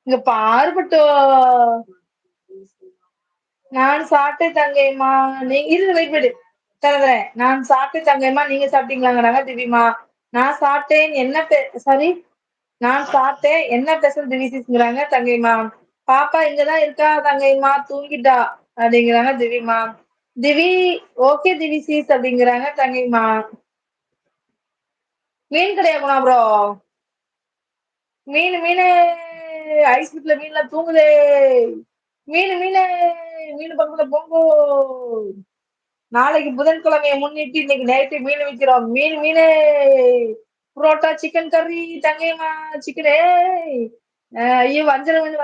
இங்க பாருப்பட்டோ. நான் சாப்பிட்டேன் தங்கையம்மா. நீங்க இரு வெயிட் பண்ணு. தரேன். நான் சாப்பிட்டேன் தங்கையம்மா. நீங்க சாப்பிட்டீங்களாங்கிறாங்க திவ்யமா. நான் சாப்பிட்டேன் என்ன சாரி. நான் சாப்பிட்டேன் என்ன ஸ்பெஷல் திவிசிஸ்ங்கிறாங்க தங்கையம்மா. பாப்பா இங்கதான் இருக்கா தங்கையம்மா, தூங்கிட்டா அப்படிங்கிறாங்க திவ்யமா. திவி ஓகே திவிசிஸ் அப்படிங்கிறாங்க தங்கையம்மா. மீன் கிடையாது ப்ரோ. மீன் ஐஸ் வீட்ல மீன்லாம் தூங்குதே. மீன் பக்கத்துல போங்கோ. நாளைக்கு புதன்கிழமையை முன்னிட்டு இன்னைக்கு நைட்டு மீன் விற்கிறோம். மீன் புரோட்டா சிக்கன் கறி தங்கையம்மா. சிக்கனே ஐயோ வஞ்சர மீன்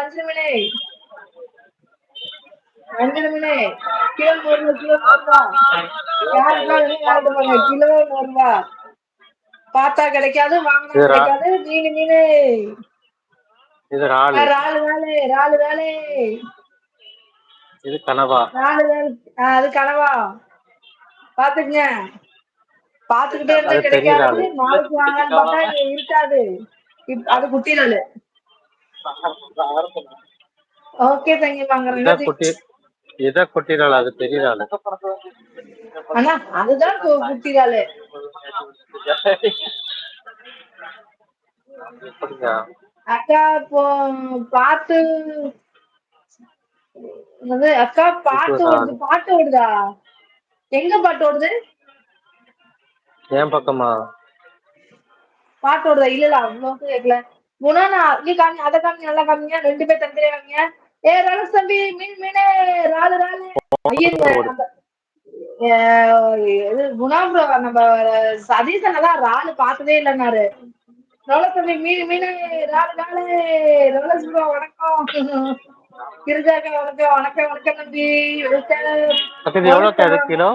கிலோ 100 யாருக்கா யார்கிட்ட பாருங்க கிலோ 100 பார்த்தா கிடைக்காது, வாங்கினா கிடைக்காது. மீன் இது இறாலு. இறாலு இது கனவா. அது கனவா. பாத்துக்குங்க. பாத்துக்கிட்டே இருந்தா அது பெரிய கிடைக்காது. இறாலு. நாளைக்கு வாங்கலான்னு பார்த்தா இருக்காது. அது குட்டி இறாலு. ஓகே தங்கி வாங்குறேங்க. இத குட்டி இறாலு, அது பெரிய இறாலு. அண்ணா அதுதான் குட்டி இறாலு. அக்கா பாட்டு அக்கா பாட்டு ஓடுதா? எங்க பாட்டு ஓடுது? ஏன் பக்கமா பாட்டு ஓடுதா? இல்ல அவ்வளவு கேட்கல. குணானா நீ காமி, அதை காமி, நல்லா காமிங்க. 2 பேர் தந்திரியா காமிங்க. ரலஸ் தம்பி மீனே ராலு. ஐயோ குணா ப்ரோ நம்ம சதீசனெல்லாம் ராலு பார்த்ததே இல்லைன்னாரு. ரோலஸ் தம்பி மீனே ராலு. ரோலஸ் ப்ரோ வணக்கம். கிருஜாக்கா வணக்கம் தம்பி. எவ்வளவு கிலோ?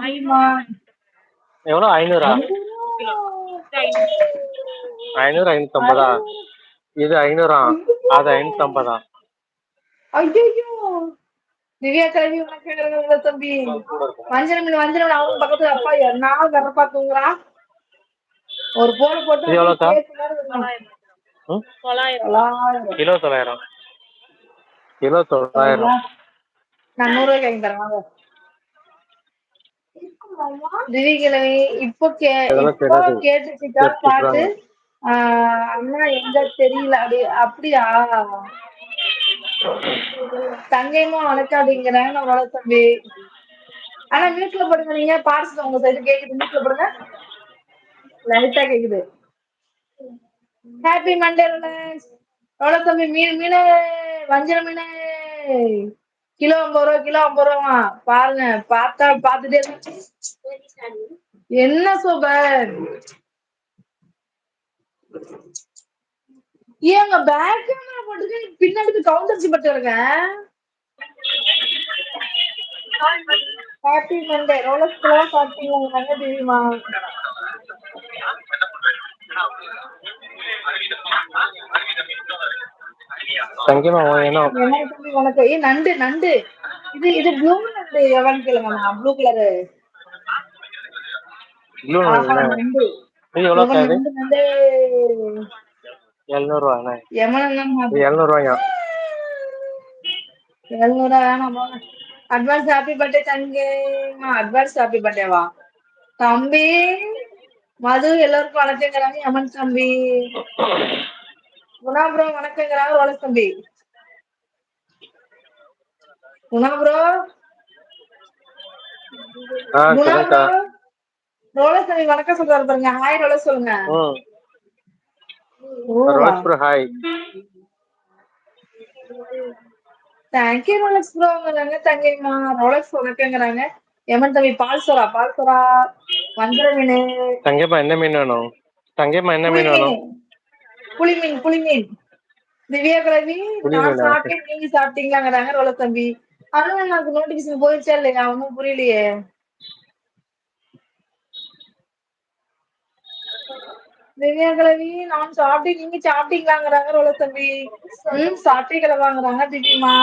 எவ்வளவு? 500. 500 550. இது 500. அது 550. ஐயோ திவ்யா கிழவி வணக்கம் தம்பி. வஞ்சன மீன் அவங்க பக்கத்துல அப்பா நான் கரப்பா தூங்குறான். ஒரு போன போட்டு கிலோ 900. கிலோ 900. நான் 100 ரூபாய்க்கு வாங்கி தரேன் வாங்க. திவிகிழமை இப்போ கேட்டுச்சுக்கா பாட்டு. அண்ணா எங்க தெரியல அப்படியா? தங்கையுமா வணக்கம் அப்படிங்கிறேன். நம்மளோட தம்பி. ஆனா மியூட்ல போடுங்க. நீங்க பார்சல் உங்க சைடு கேக்குது. மியூட்ல போடுங்க. லைட்டா கேக்குது. ஹாப்பி மண்டே எவ்வளவு தம்பி? மீன் வஞ்சர மீன் கிலோ 50 ரூபா. பாருங்க பார்த்துட்டே என்ன சூப்பர். ஏங்க பேக் கேமரா போட்டுட்டு பின்னாடி கவுண்டர்ச்சி பட்டு இருக்க. Happy Monday. ரோலக்ஸ் கிலோவா சாப்பிட்டீங்க தெரியுமா? உனக்கு நண்டு இது ப்ளூ நண்டு எவன் கேளுங்கண்ணா. ப்ளூ கலரு நண்டு. 700 ரூபாய். 700 வேணாம் போங்க. அட்வான்ஸ் ஹாப்பி பர்த்டே தங்கேமா. அட்வான்ஸ் ஹாப்பி பர்த்டேவா தம்பி? மது எல்லாருக்கும் வணக்கங்கிறாங்க. யமன் தம்பி. குணா ப்ரோ வணக்கங்கிறாங்க. ரோலஸ் தம்பி. குணா ப்ரோ ரோலஸ் தம்பி வணக்கம் சொல்றாரு பாருங்க. ஹாய் ரோலஸ் சொல்லுங்க. ஹாய். தேங்க்யூ ரோலக்ஸ் ப்ரோ தங்கைமா. ரோலக்ஸ் வணக்கங்கிறாங்க. யமன் தம்பி பால்சோரா வஞ்சர மீன். தங்கைமா என்ன மீன் வேணும்? தங்கைமா என்ன மீன் வேணும்? புளிமீன். திவ்யா கிழவி நான் சாப்பிட்டேன். நீங்க சாப்பிட்டீங்களாங்கிறாங்க ரோலக்ஸ் தம்பி. ஆனா எனக்கு நோட்டிபிகேஷன் போயிடுச்சா இல்லையா ஒன்னும் புரியலையே. திவ்யா கிழவி நான் சாப்பிட்டேன். நீங்க சாப்பிட்டீங்களாங்கிறாங்க ரோலக்ஸ் தம்பி. சாப்பிட்டே கிளவாங்கிறாங்க திவ்யமா.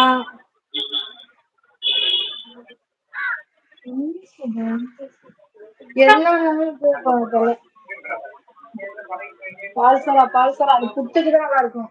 பால்சரா அது புட்டுக்குதான் நல்லா இருக்கும்.